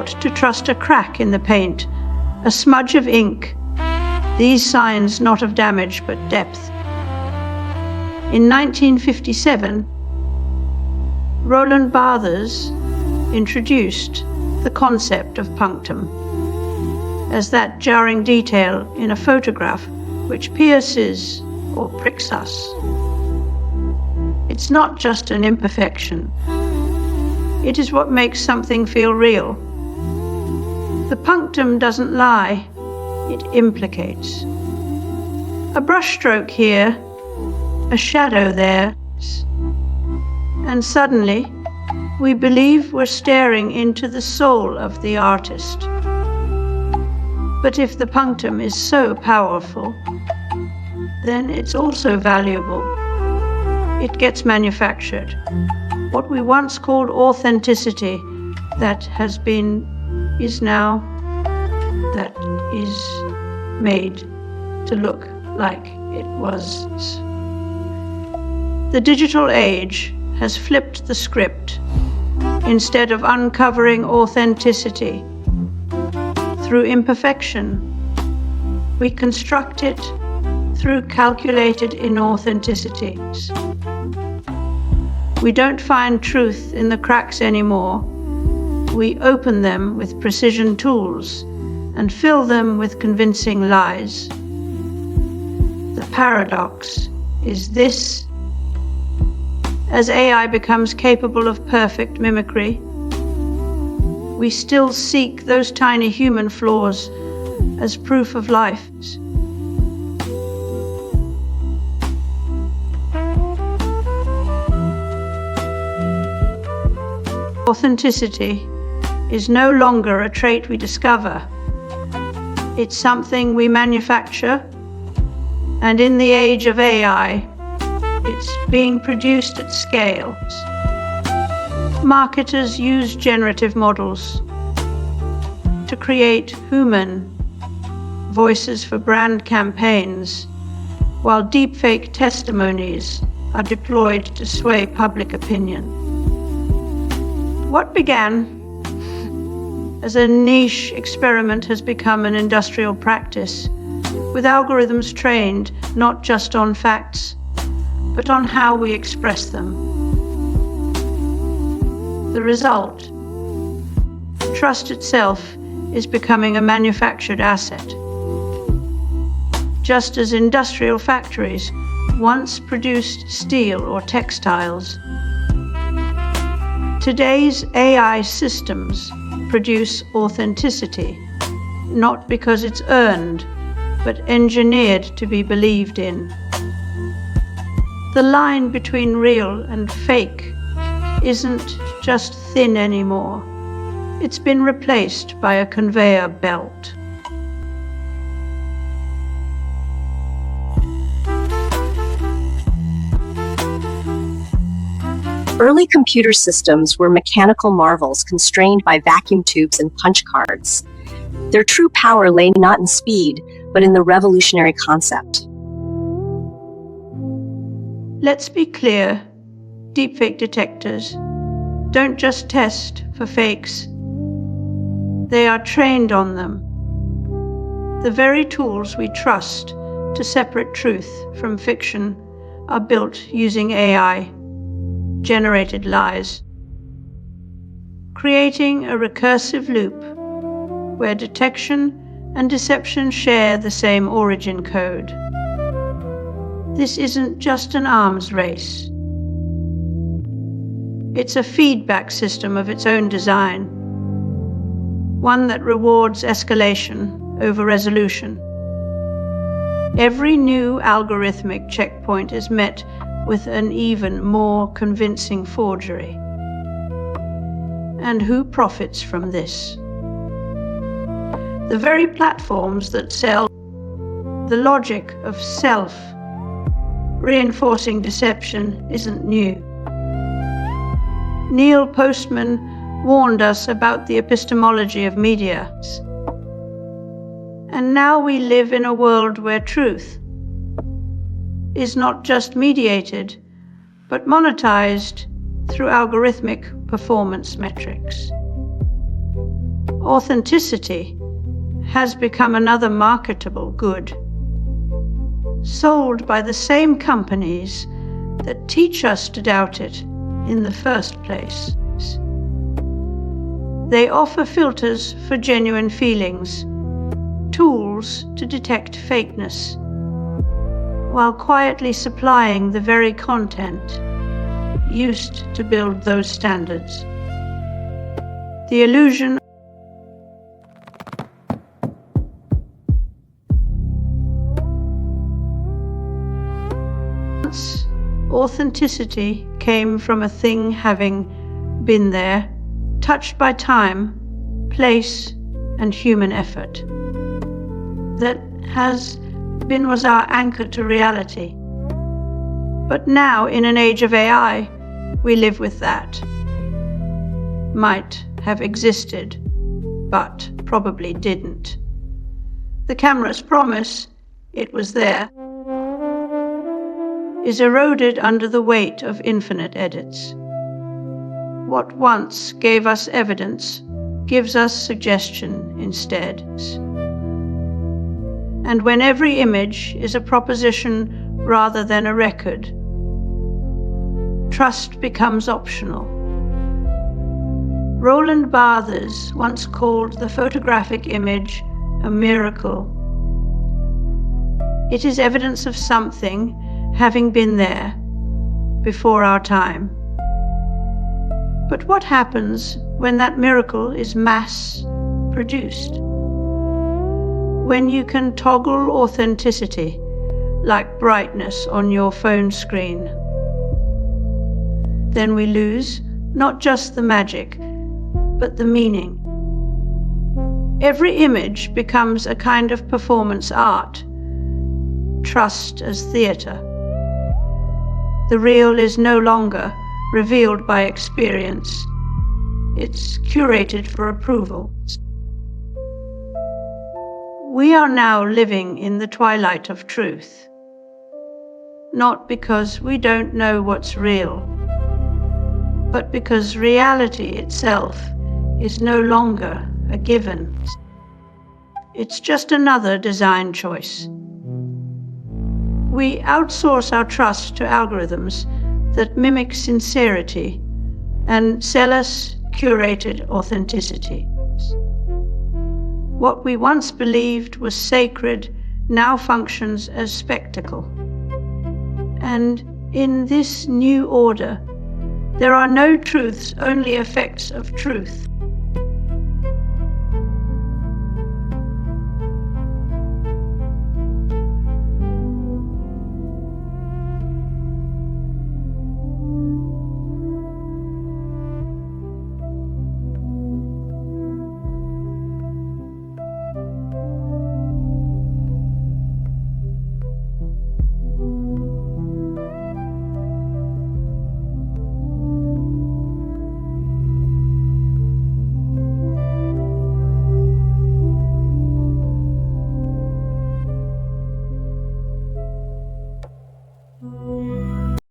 taught to trust a crack in the paint, a smudge of ink, these signs not of damage but depth. In 1957, Roland Barthes introduced the concept of punctum as that jarring detail in a photograph which pierces or pricks us. It's not just an imperfection. It is what makes something feel real. The punctum doesn't lie, it implicates. A brushstroke here, a shadow there, and suddenly we believe we're staring into the soul of the artist. But if the punctum is so powerful, then it's also valuable. It gets manufactured. What we once called authenticity is made to look like it was. The digital age has flipped the script. Instead of uncovering authenticity through imperfection, we construct it through calculated inauthenticities. We don't find truth in the cracks anymore. We open them with precision tools and fill them with convincing lies. The paradox is this: as AI becomes capable of perfect mimicry, we still seek those tiny human flaws as proof of life. Authenticity is no longer a trait we discover. It's something we manufacture, and in the age of AI, it's being produced at scale. Marketers use generative models to create human voices for brand campaigns, while deepfake testimonies are deployed to sway public opinion. What began as a niche experiment has become an industrial practice, with algorithms trained not just on facts, but on how we express them. The result: trust itself is becoming a manufactured asset. Just as industrial factories once produced steel or textiles, today's AI systems produce authenticity, not because it's earned, but engineered to be believed in. The line between real and fake isn't just thin anymore. It's been replaced by a conveyor belt. Early computer systems were mechanical marvels constrained by vacuum tubes and punch cards. Their true power lay not in speed, but in the revolutionary concept. Let's be clear, deepfake detectors don't just test for fakes. They are trained on them. The very tools we trust to separate truth from fiction are built using AI-generated lies, creating a recursive loop where detection and deception share the same origin code. This isn't just an arms race. It's a feedback system of its own design, one that rewards escalation over resolution. Every new algorithmic checkpoint is met with an even more convincing forgery. And who profits from this? The very platforms that sell the logic of self-reinforcing deception isn't new. Neil Postman warned us about the epistemology of media. And now we live in a world where truth is not just mediated, but monetized through algorithmic performance metrics. Authenticity has become another marketable good, sold by the same companies that teach us to doubt it in the first place. They offer filters for genuine feelings, tools to detect fakeness, while quietly supplying the very content used to build those standards. The illusion authenticity came from a thing having been there, touched by time, place, and human effort. That was our anchor to reality. But now, in an age of AI, we live with that. Might have existed, but probably didn't. The camera's promise, it was there, is eroded under the weight of infinite edits. What once gave us evidence gives us suggestion instead. And when every image is a proposition rather than a record, trust becomes optional. Roland Barthes once called the photographic image a miracle. It is evidence of something having been there before our time. But what happens when that miracle is mass-produced? When you can toggle authenticity like brightness on your phone screen, then we lose not just the magic, but the meaning. Every image becomes a kind of performance art, trust as theatre. The real is no longer revealed by experience. It's curated for approval. We are now living in the twilight of truth, not because we don't know what's real, but because reality itself is no longer a given. It's just another design choice. We outsource our trust to algorithms that mimic sincerity and sell us curated authenticity. What we once believed was sacred now functions as spectacle. And in this new order, there are no truths, only effects of truth.